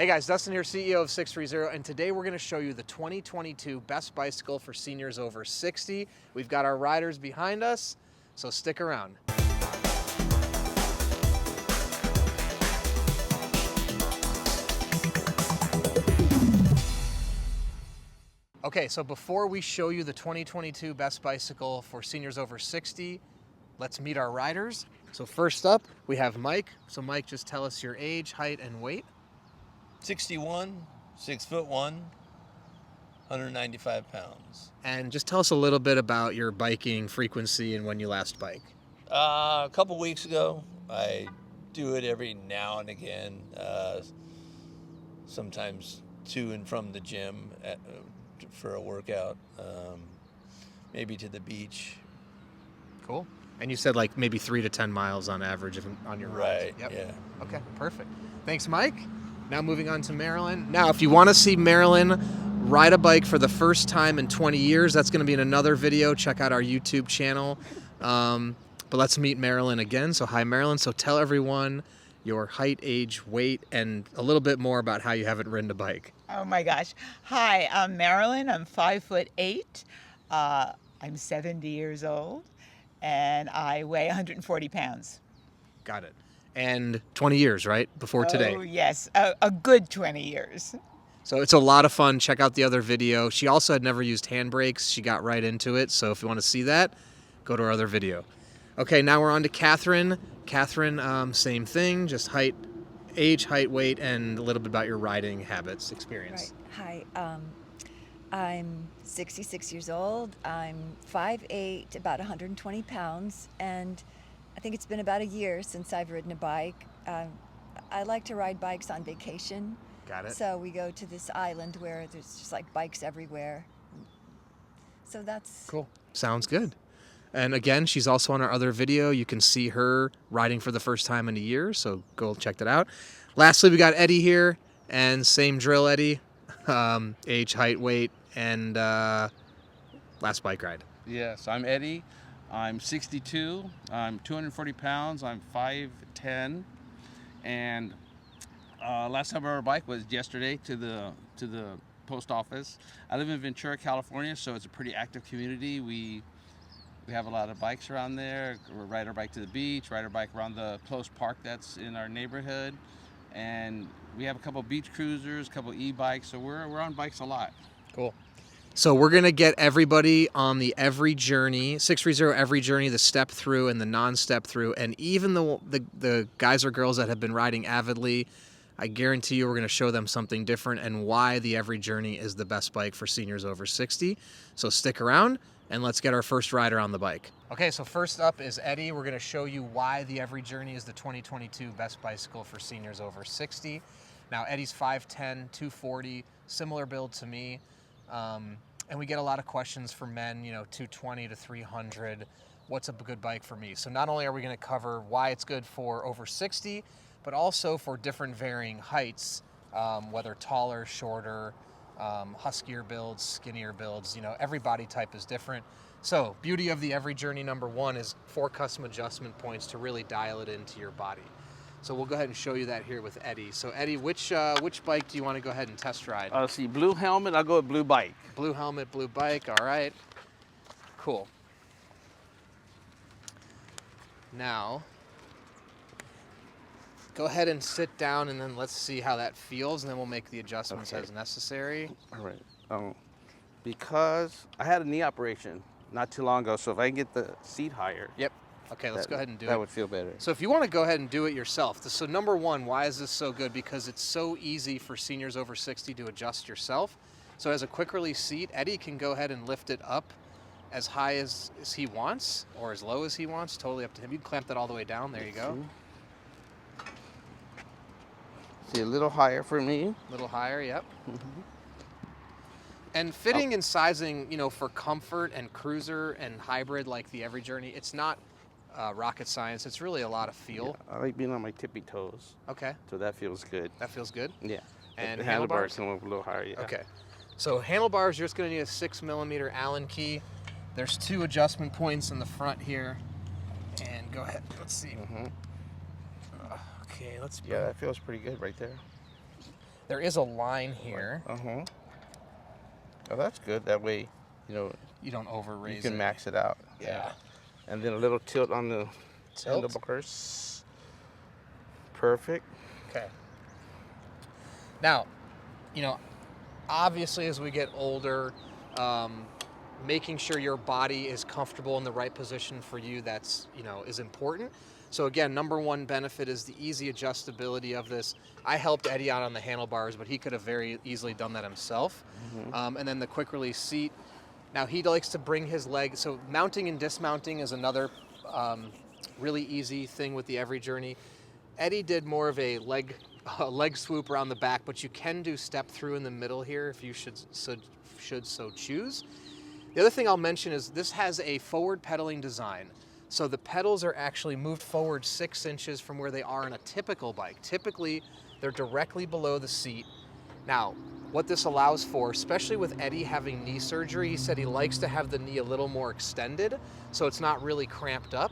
Hey guys, Dustin here, CEO of 630, and today we're going to show you the 2022 best bicycle for seniors over 60. We've got our riders behind us, so stick around. Okay, so before we show you the 2022 best bicycle for seniors over 60, let's meet our riders. So first up, we have Mike. So Mike, just tell us your age, height, and weight. 61, 6'1", 195 pounds. And just tell us a little bit about your biking frequency and when you last bike. A couple weeks ago, I do it every now and again, sometimes to and from the gym for a workout, maybe to the beach. Cool. And you said like maybe 3 to 10 miles on average on your rides. Right, Yep. yeah. Okay, perfect. Thanks, Mike. Now moving on to Marilyn. Now, if you want to see Marilyn ride a bike for the first time in 20 years, that's going to be in another video. Check out our YouTube channel. But let's meet Marilyn again. So hi, Marilyn. So tell everyone your height, age, weight, and a little bit more about how you haven't ridden a bike. Oh my gosh. Hi, I'm Marilyn. I'm 5'8". I'm 70 years old and I weigh 140 pounds. Got it. And 20 years, right? Before today. Oh yes, a good 20 years. So it's a lot of fun. Check out the other video. She also had never used handbrakes. She got right into it. So if you want to see that, go to our other video. Okay, now we're on to Catherine. Catherine, same thing, just height, age, height, weight, and a little bit about your riding habits, experience. Right. Hi. I'm 66 years old. I'm 5'8", about 120 pounds, and I think it's been about a year since I've ridden a bike. I like to ride bikes on vacation. Got it. So we go to this island where there's just like bikes everywhere. So that's Cool. Sounds good. And again, she's also on our other video. You can see her riding for the first time in a year, so go check that out. Lastly, we got Eddie here, and same drill, Eddie. Age, height, weight, and last bike ride. Yes, I'm Eddie. I'm 62. I'm 240 pounds. I'm 5'10", and last time I rode a bike was yesterday to the post office. I live in Ventura, California, so it's a pretty active community. We have a lot of bikes around there. We ride our bike to the beach, ride our bike around the close park that's in our neighborhood, and we have a couple beach cruisers, a couple e-bikes, so we're on bikes a lot. Cool. So we're going to get everybody on the Every Journey, 630 Every Journey, the step through and the non-step through, and even the guys or girls that have been riding avidly, I guarantee you we're going to show them something different and why the Every Journey is the best bike for seniors over 60. So stick around and let's get our first rider on the bike. Okay, so first up is Eddie. We're going to show you why the Every Journey is the 2022 best bicycle for seniors over 60. Now, Eddie's 5'10", 240, similar build to me. And we get a lot of questions from men, 220 to 300. What's a good bike for me? So not only are we going to cover why it's good for over 60, but also for different varying heights, whether taller, shorter, huskier builds, skinnier builds, every body type is different. So beauty of the Every Journey number one is 4 custom adjustment points to really dial it into your body. So we'll go ahead and show you that here with Eddie. So Eddie, which bike do you want to go ahead and test ride? Let's see, blue helmet, I'll go with blue bike. Blue helmet, blue bike, all right. Cool. Now, go ahead and sit down and then let's see how that feels and then we'll make the adjustments as necessary. All right. Because I had a knee operation not too long ago, so if I can get the seat higher. Yep. Okay, let's go ahead and do it. That would feel better. So if you want to go ahead and do it yourself, so number one, why is this so good? Because it's so easy for seniors over 60 to adjust yourself. So as a quick release seat, Eddie can go ahead and lift it up as high as he wants or as low as he wants, totally up to him. You can clamp that all the way down, there you go. See, a little higher for me. A little higher, yep. And fitting and sizing, for comfort and cruiser and hybrid like the Every Journey, it's not rocket science. It's really a lot of feel. Yeah, I like being on my tippy toes. Okay. So that feels good. That feels good? Yeah. And the handlebars? can move a little higher, yeah. Okay. So handlebars, you're just going to need a 6mm Allen key. There's 2 adjustment points in the front here. And go ahead. Let's see. Okay, let's... Yeah, that feels pretty good right there. There is a line here. Uh-huh. Oh, that's good. That way, you know, You don't over raise you can it. max it out. Yeah. And then a little tilt on the Tilt. handlebars. Perfect. Okay. Now, you know, obviously as we get older, making sure your body is comfortable in the right position for you, that's, you know, is important. So again, number one benefit is the easy adjustability of this. I helped Eddie out on the handlebars, but he could have very easily done that himself. And then the quick release seat. Now he likes to bring his leg, so mounting and dismounting is another really easy thing with the Every Journey. Eddie did more of a leg swoop around the back, but you can do step through in the middle here if you should so choose. The other thing I'll mention is this has a forward pedaling design. So the pedals are actually moved forward 6 inches from where they are in a typical bike. Typically, they're directly below the seat. Now, what this allows for, especially with Eddie having knee surgery, he said he likes to have the knee a little more extended, so it's not really cramped up.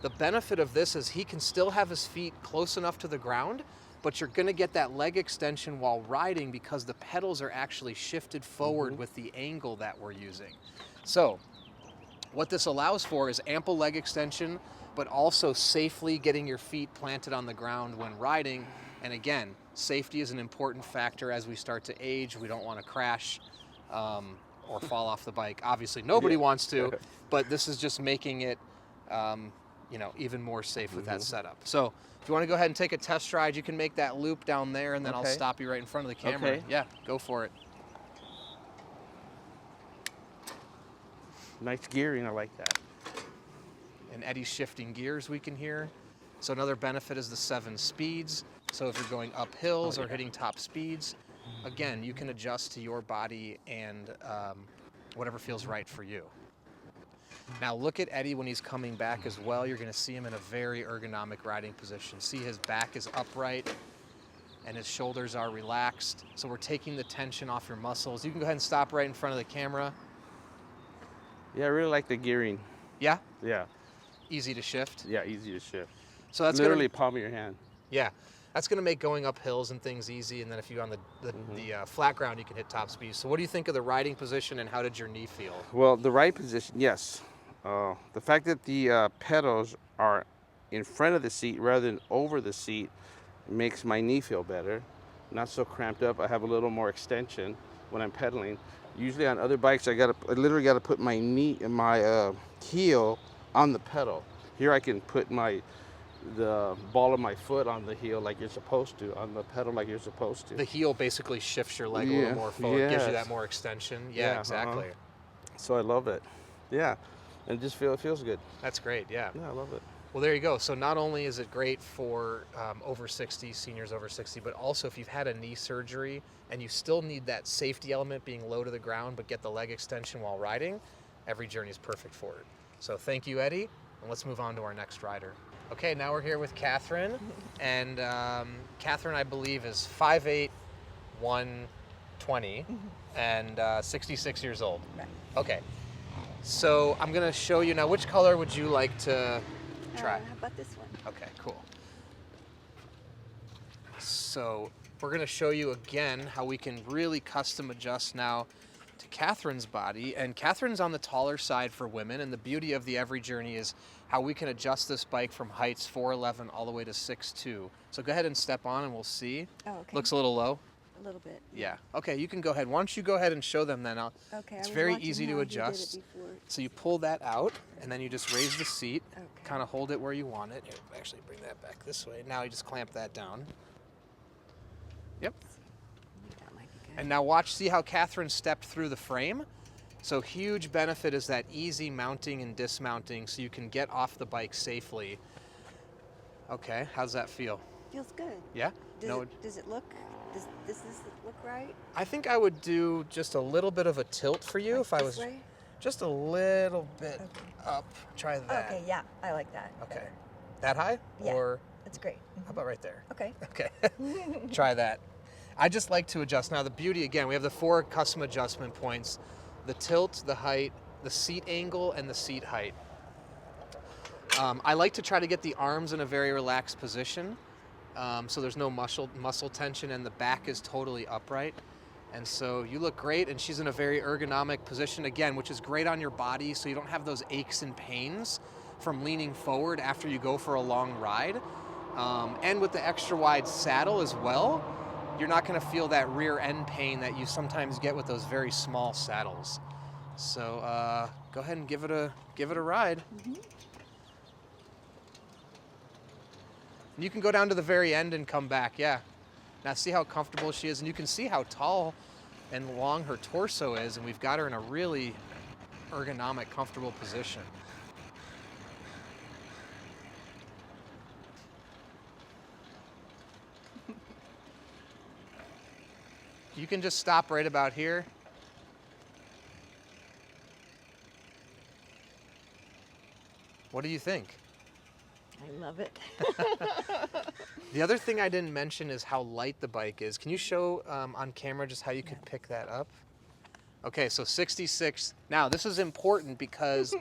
The benefit of this is he can still have his feet close enough to the ground, but you're gonna get that leg extension while riding because the pedals are actually shifted forward with the angle that we're using. So, what this allows for is ample leg extension, but also safely getting your feet planted on the ground when riding. And again, safety is an important factor as we start to age. We don't want to crash or fall off the bike. Obviously, nobody wants to, but this is just making it, you know, even more safe with that setup. So, if you want to go ahead and take a test ride, you can make that loop down there, and then I'll stop you right in front of the camera. Okay. Yeah, go for it. Nice gearing, I like that. And Eddie's shifting gears we can hear. So another benefit is the 7 speeds. So if you're going up hills or hitting top speeds, again, you can adjust to your body and whatever feels right for you. Now look at Eddie when he's coming back as well. You're gonna see him in a very ergonomic riding position. See his back is upright and his shoulders are relaxed. So we're taking the tension off your muscles. You can go ahead and stop right in front of the camera. Yeah, I really like the gearing. Yeah? Yeah, Easy to shift. yeah, easy to shift. So that's Literally palm of your hand. Yeah, that's going to make going up hills and things easy. And then if you're on the flat ground, you can hit top speed. So what do you think of the riding position and how did your knee feel? Well, the right position, yes. The fact that the pedals are in front of the seat rather than over the seat makes my knee feel better. Not so cramped up. I have a little more extension when I'm pedaling. Usually on other bikes, I literally got to put my knee and my heel on the pedal. Here I can put the ball of my foot on the heel like you're supposed to, on the pedal like you're supposed to. The heel basically shifts your leg a little more forward, gives you yes. that more extension. Yeah, exactly. So I love it. Yeah, and it feels good. That's great, yeah. Yeah, I love it. Well, there you go. So not only is it great for over 60, seniors over 60, but also if you've had a knee surgery and you still need that safety element being low to the ground but get the leg extension while riding, Every Journey is perfect for it. So thank you, Eddie, and let's move on to our next rider. Okay, now we're here with Catherine, and Catherine, I believe, is 5'8", 120, and 66 years old. Right. Okay, so I'm going to show you now. Which color would you like to try? How about this one? Okay, cool. So we're going to show you again how we can really custom adjust now to Catherine's body. And Catherine's on the taller side for women, and the beauty of the Every Journey is how we can adjust this bike from heights 4'11" all the way to 6'2". So go ahead and step on and we'll see. Oh, okay. Looks a little low. A little bit. Yeah. Okay, you can go ahead. Why don't you go ahead and show them then? Okay. It's I was very watching easy how to he did it adjust. before. So you pull that out, and then you just raise the seat, Okay. kind of hold it where you want it. Here, actually bring that back this way. Now you just clamp that down. Yep. That might be good. And now watch, see how Catherine stepped through the frame? So huge benefit is that easy mounting and dismounting so you can get off the bike safely. Okay, how's that feel? Feels good. Yeah? Does it look? Does this look right? I think I would do just a little bit of a tilt for you if I This was way? just a little bit up. Try that. Okay. Yeah, I like that. Okay. better. That high? Yeah. Or That's great. how about right there? Okay. Okay. Try that. I just like to adjust. Now the beauty, again, we have the 4 custom adjustment points: the tilt, the height, the seat angle, and the seat height. I like to try to get the arms in a very relaxed position. So there's no muscle tension, and the back is totally upright. And so you look great, and she's in a very ergonomic position again, which is great on your body, so you don't have those aches and pains from leaning forward after you go for a long ride. And with the extra wide saddle as well, you're not going to feel that rear end pain that you sometimes get with those very small saddles. So go ahead and give it a ride. Mm-hmm. You can go down to the very end and come back, yeah. Now see how comfortable she is, and you can see how tall and long her torso is, and we've got her in a really ergonomic, comfortable position. You can just stop right about here. What do you think? I love it. The other thing I didn't mention is how light the bike is. Can you show on camera just how you could pick that up? Okay, so 66. Now, this is important because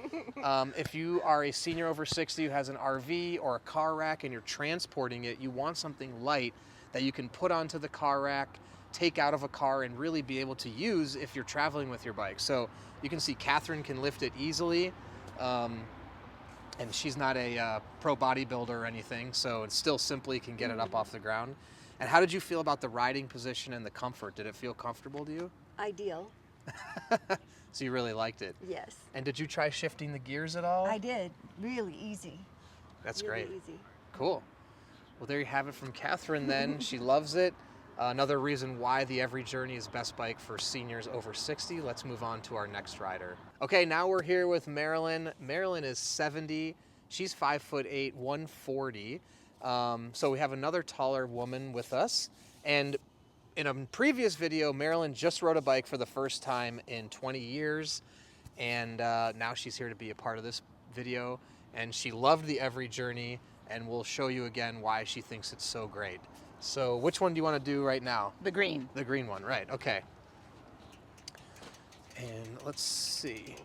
if you are a senior over 60 who has an RV or a car rack and you're transporting it, you want something light that you can put onto the car rack, take out of a car, and really be able to use if you're traveling with your bike. So you can see Catherine can lift it easily. And she's not a pro bodybuilder or anything, so it still simply can get it up off the ground. And how did you feel about the riding position and the comfort? Did it feel comfortable to you? Ideal. So you really liked it? Yes. And did you try shifting the gears at all? I did. Really easy. That's really great. Easy. Cool. Well, there you have it from Catherine then. She loves it. Another reason why the Every Journey is best bike for seniors over 60. Let's move on to our next rider. Okay, now we're here with Marilyn. Marilyn is 70. She's 5'8", 140. So we have another taller woman with us. And in a previous video, Marilyn just rode a bike for the first time in 20 years. And now she's here to be a part of this video. And she loved the Every Journey. And we'll show you again why she thinks it's so great. So which one do you want to do right now? The green. The green one, right, okay. And let's see.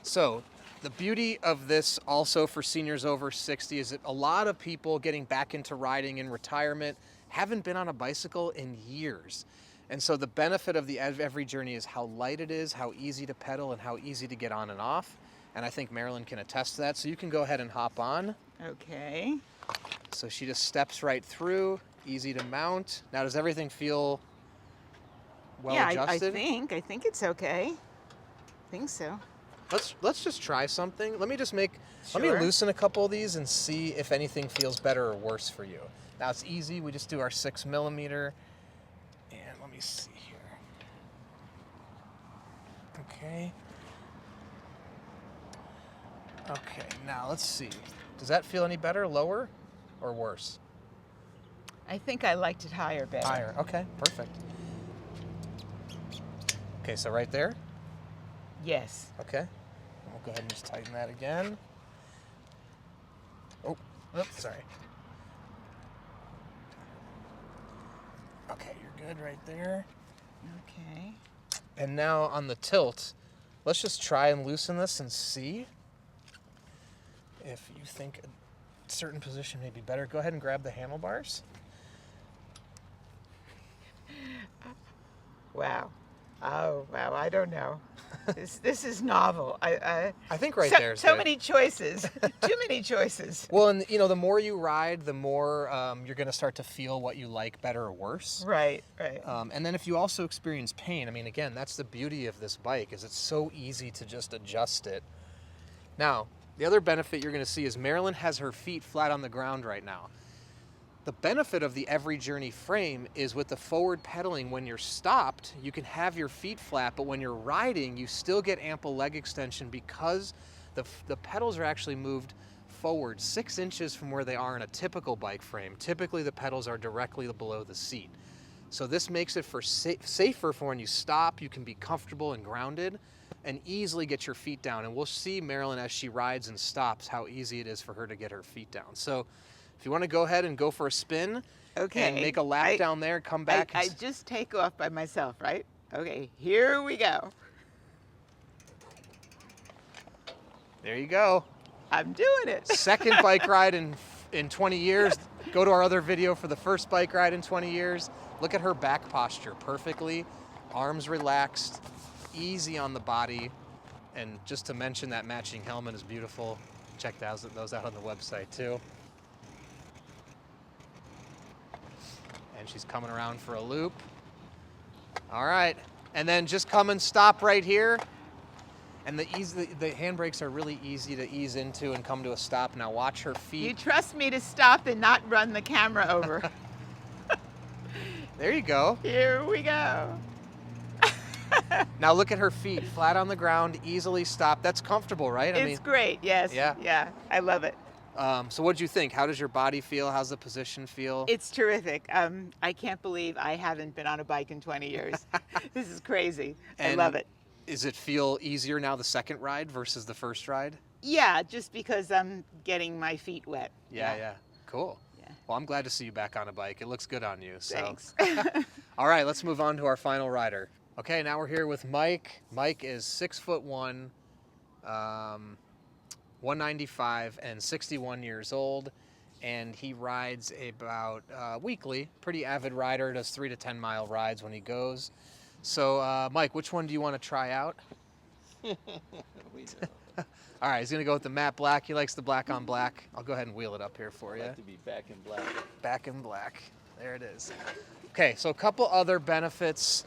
So the beauty of this also for seniors over 60 is that a lot of people getting back into riding in retirement haven't been on a bicycle in years. And so the benefit of the Every Journey is how light it is, how easy to pedal, and how easy to get on and off. And I think Marilyn can attest to that. So you can go ahead and hop on. Okay. So she just steps right through. Easy to mount. Now, does everything feel well adjusted? I think it's okay. I think so. Let's just try something. Let me Sure. loosen a couple of these and see if anything feels better or worse for you. Now it's easy. We just do our 6mm, and let me see here. Okay. Okay. Now let's see. Does that feel any better, lower, or worse? I think I liked it higher better. Higher. Okay, perfect. Okay, so right there. Yes. Okay. And we'll go ahead and just tighten that again. Oh, oops, sorry. Okay, you're good right there. Okay. And now on the tilt, let's just try and loosen this and see if you think a certain position may be better. Go ahead and grab the handlebars. Wow. Oh, wow. I don't know. This is novel. I think right so, there's so many choices. Too many choices. Well, and you know, the more you ride, the more you're going to start to feel what you like better or worse. Right, right. And then if you also experience pain, I mean, again, that's the beauty of this bike, is it's so easy to just adjust it. Now, the other benefit you're going to see is Marilyn has her feet flat on the ground right now. The benefit of the Every Journey frame is with the forward pedaling, when you're stopped, you can have your feet flat, but when you're riding, you still get ample leg extension because the pedals are actually moved forward 6 inches from where they are in a typical bike frame. Typically, the pedals are directly below the seat. So this makes it safer for when you stop, you can be comfortable and grounded and easily get your feet down. And we'll see Marilyn as she rides and stops how easy it is for her to get her feet down. So if you want to go ahead and go for a spin Okay. and make a lap down there, come back. I just take off by myself, right? Okay, here we go. There you go. I'm doing it. Second bike ride in 20 years. Go to our other video for the first bike ride in 20 years. Look at her back posture perfectly. Arms relaxed, easy on the body. And just to mention, that matching helmet is beautiful. Check those out on the website too. And she's coming around for a loop. All right, and then just come and stop right here. And the handbrakes are really easy to ease into and come to a stop. Now watch her feet. You trust me to stop and not run the camera over. There you go. Here we go. Now look at her feet, flat on the ground, easily stopped. That's comfortable, right? It's great, yes. Yeah. Yeah, I love it. So what do you think? How does your body feel? How's the position feel? It's terrific. I can't believe I haven't been on a bike in 20 years. This is crazy. I love it. Does it feel easier now the second ride versus the first ride? Yeah, just because I'm getting my feet wet. Yeah. Cool. Yeah. Well, I'm glad to see you back on a bike. It looks good on you. So. Thanks. All right, let's move on to our final rider. Okay, now we're here with Mike. Mike is 6'1", 195 and 61 years old, and he rides about weekly. Pretty avid rider, does 3 to 10 mile rides when he goes. So, Mike, which one do you want to try out? We know. All right, he's gonna go with the matte black. He likes the black on black. I'll go ahead and wheel it up here for I you. like to be back in black. Back in black. There it is. Okay, so a couple other benefits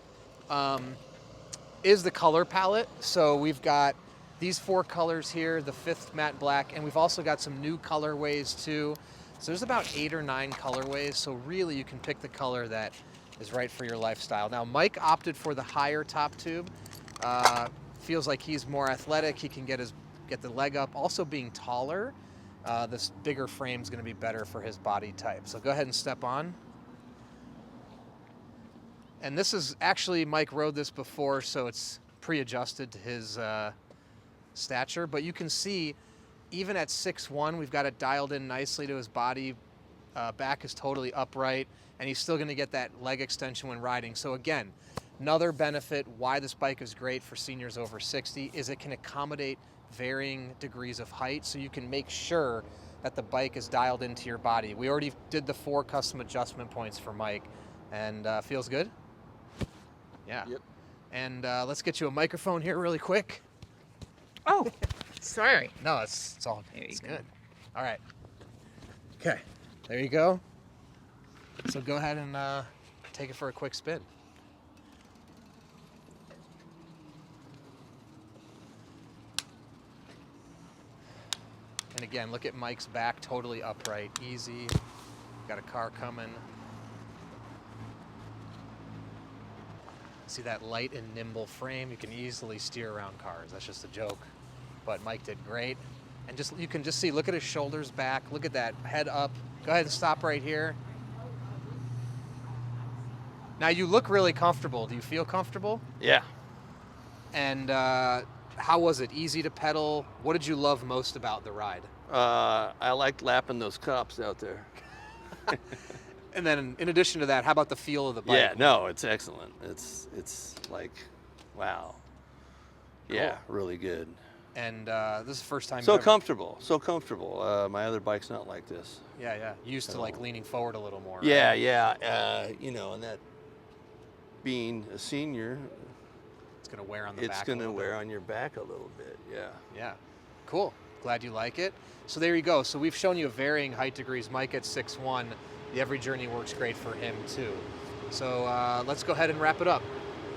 is the color palette. So we've got these 4 colors here, the 5th matte black, and we've also got some new colorways too. So there's about 8 or 9 colorways, so really you can pick the color that is right for your lifestyle. Now Mike opted for the higher top tube. Feels like he's more athletic, he can get the leg up. Also being taller, this bigger frame is gonna be better for his body type. So go ahead and step on. And this is actually, Mike rode this before, so it's pre-adjusted to his stature. But you can see, even at 6'1", we've got it dialed in nicely to his body. Back is totally upright, and he's still gonna get that leg extension when riding. So again, another benefit why this bike is great for seniors over 60 is it can accommodate varying degrees of height, so you can make sure that the bike is dialed into your body. We already did the 4 custom adjustment points for Mike, and feels good? Yeah. Yep. And let's get you a microphone here really quick. Oh, sorry. No, it's all There you it's go. good. All right. Okay, there you go. So go ahead and take it for a quick spin. And again, look at Mike's back, totally upright, easy. Got a car coming. See that light and nimble frame? You can easily steer around cars. That's just a joke. But Mike did great. And just you can just see, look at his shoulders back. Look at that, head up. Go ahead and stop right here. Now you look really comfortable. Do you feel comfortable? Yeah. And how was it? Easy to pedal? What did you love most about the ride? I liked lapping those cops out there. And then in addition to that, how about the feel of the bike? Yeah, no, it's excellent. It's like, wow. Yeah, really good. And this is the first time So you've ever- comfortable, so comfortable. My other bike's not like this. Yeah. Used to like leaning forward a little more. right? Yeah. You know, and that being a senior, It's gonna wear on the it's back. going to wear on your back a little bit. Yeah. Yeah, cool. Glad you like it. So there you go. So we've shown you varying height degrees. Mike at 6'1". The Every Journey works great for him too. So let's go ahead and wrap it up.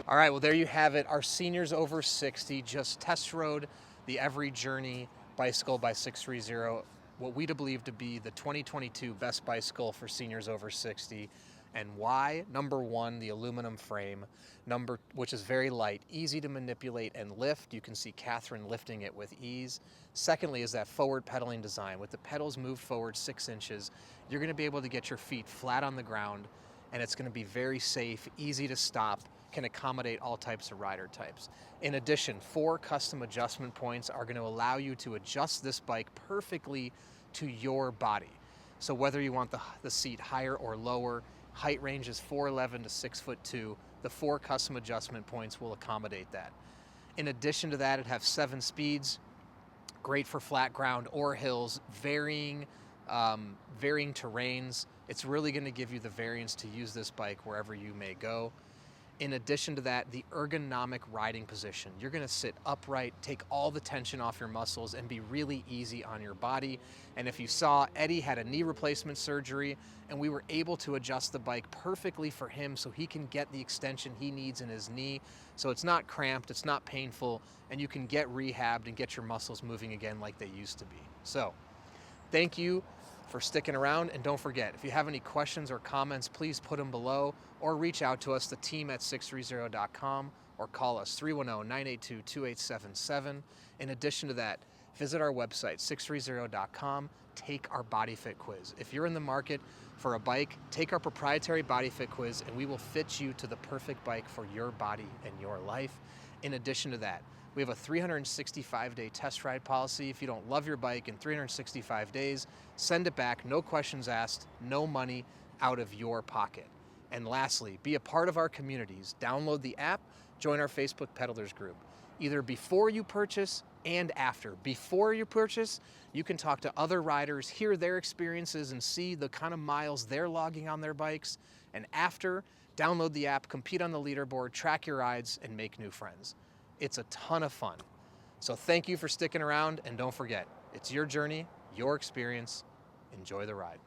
All right, well there you have it. Our seniors over 60 just test rode the Every Journey bicycle by 630, what we believe to be the 2022 best bicycle for seniors over 60. And why? Number 1, the aluminum frame, which is very light, easy to manipulate and lift. You can see Catherine lifting it with ease. Secondly is that forward pedaling design. With the pedals moved forward 6 inches, you're gonna be able to get your feet flat on the ground, and it's gonna be very safe, easy to stop, can accommodate all types of rider types. In addition, 4 custom adjustment points are gonna allow you to adjust this bike perfectly to your body. So whether you want the seat higher or lower, height range is 4'11" to 6'2". The 4 custom adjustment points will accommodate that. In addition to that, it has 7 speeds, great for flat ground or hills, varying varying terrains. It's really going to give you the variance to use this bike wherever you may go. In addition to that, the ergonomic riding position. You're gonna sit upright, take all the tension off your muscles, and be really easy on your body. And if you saw, Eddie had a knee replacement surgery, and we were able to adjust the bike perfectly for him so he can get the extension he needs in his knee. So it's not cramped, it's not painful, and you can get rehabbed and get your muscles moving again like they used to be. So, thank you for sticking around, and don't forget, if you have any questions or comments, please put them below or reach out to us, the team at sixthreezero.com, or call us 310-982-2877. In addition to that, visit our website, sixthreezero.com, take our body fit quiz. If you're in the market for a bike, take our proprietary body fit quiz and we will fit you to the perfect bike for your body and your life. In addition to that, we have a 365-day test ride policy. If you don't love your bike in 365 days, send it back, no questions asked, no money out of your pocket. And lastly, be a part of our communities. Download the app, join our Facebook Peddlers group. Either before you purchase and after. Before you purchase, you can talk to other riders, hear their experiences, and see the kind of miles they're logging on their bikes. And after, download the app, compete on the leaderboard, track your rides, and make new friends. It's a ton of fun. So thank you for sticking around, and don't forget, it's your journey, your experience. Enjoy the ride.